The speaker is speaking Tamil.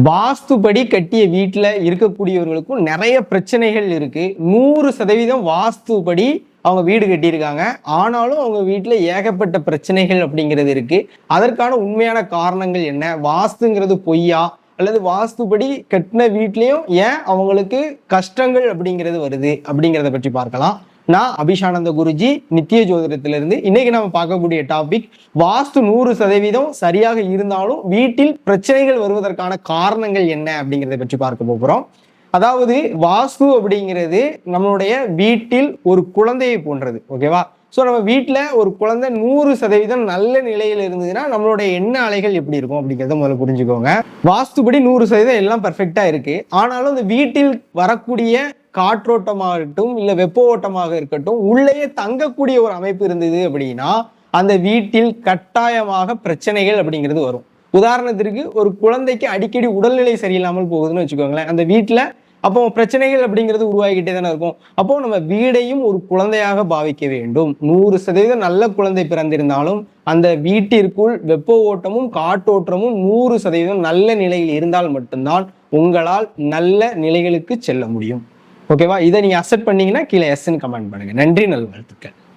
வாஸ்துபடி கட்டிய வீட்டில் இருக்கக்கூடியவர்களுக்கும் நிறைய பிரச்சனைகள் இருக்கு. 100% வாஸ்துபடி அவங்க வீடு கட்டியிருக்காங்க. ஆனாலும் அவங்க வீட்டில் ஏகப்பட்ட பிரச்சனைகள் அப்படிங்கிறது இருக்கு. அதற்கான உண்மையான காரணங்கள் என்ன? வாஸ்துங்கிறது பொய்யா அல்லது வாஸ்துபடி கட்டின வீட்லேயும் ஏன் அவங்களுக்கு கஷ்டங்கள் அப்படிங்கிறது வருது அப்படிங்கிறத பற்றி பார்க்கலாம். நான் அபிஷானந்த குருஜி, நித்திய ஜோதிடத்திலிருந்து. இன்னைக்கு நம்ம பார்க்கக்கூடிய டாபிக், வாஸ்து 100% சரியாக இருந்தாலும் வீட்டில் பிரச்சனைகள் வருவதற்கான காரணங்கள் என்ன அப்படிங்கிறத பற்றி பார்க்க போகிறோம். அதாவது வாஸ்து அப்படிங்கிறது நம்மளுடைய வீட்டில் ஒரு குழந்தையை போன்றது. ஓகேவா? ஸோ நம்ம வீட்டில் ஒரு குழந்தை 100% நல்ல நிலையில் இருந்ததுன்னா நம்மளுடைய எண்ண அலைகள் எப்படி இருக்கும் அப்படிங்கிறத முதல்ல புரிஞ்சுக்கோங்க. வாஸ்துபடி 100% எல்லாம் பர்ஃபெக்டா இருக்கு. ஆனாலும் இந்த வீட்டில் வரக்கூடிய காற்றோட்டமாக இருக்கட்டும் இல்லை வெப்ப ஓட்டமாக இருக்கட்டும், உள்ளேயே தங்கக்கூடிய ஒரு அமைப்பு இருந்தது அப்படின்னா அந்த வீட்டில் கட்டாயமாக பிரச்சனைகள் அப்படிங்கிறது வரும். உதாரணத்திற்கு ஒரு குழந்தைக்கு அடிக்கடி உடல்நிலை சரியில்லாமல் போகுதுன்னு வச்சுக்கோங்களேன். அந்த வீட்டில் அப்போ பிரச்சனைகள் அப்படிங்கிறது உருவாகிக்கிட்டே தானே இருக்கும். அப்போ நம்ம வீடையும் ஒரு குழந்தையாக பாவிக்க வேண்டும். 100% நல்ல குழந்தை பிறந்திருந்தாலும் அந்த வீட்டிற்குள் வெப்ப ஓட்டமும் காற்றோட்டமும் 100% நல்ல நிலையில் இருந்தால் மட்டும்தான் உங்களால் நல்ல நிலைகளுக்கு செல்ல முடியும். ஓகேவா? இதை நீங்க அக்செப்ட் பண்ணீங்கன்னா கீழே எஸ்ன்னு கமெண்ட் பண்ணுங்க. நன்றி, நல்வாழ்த்துக்கள்.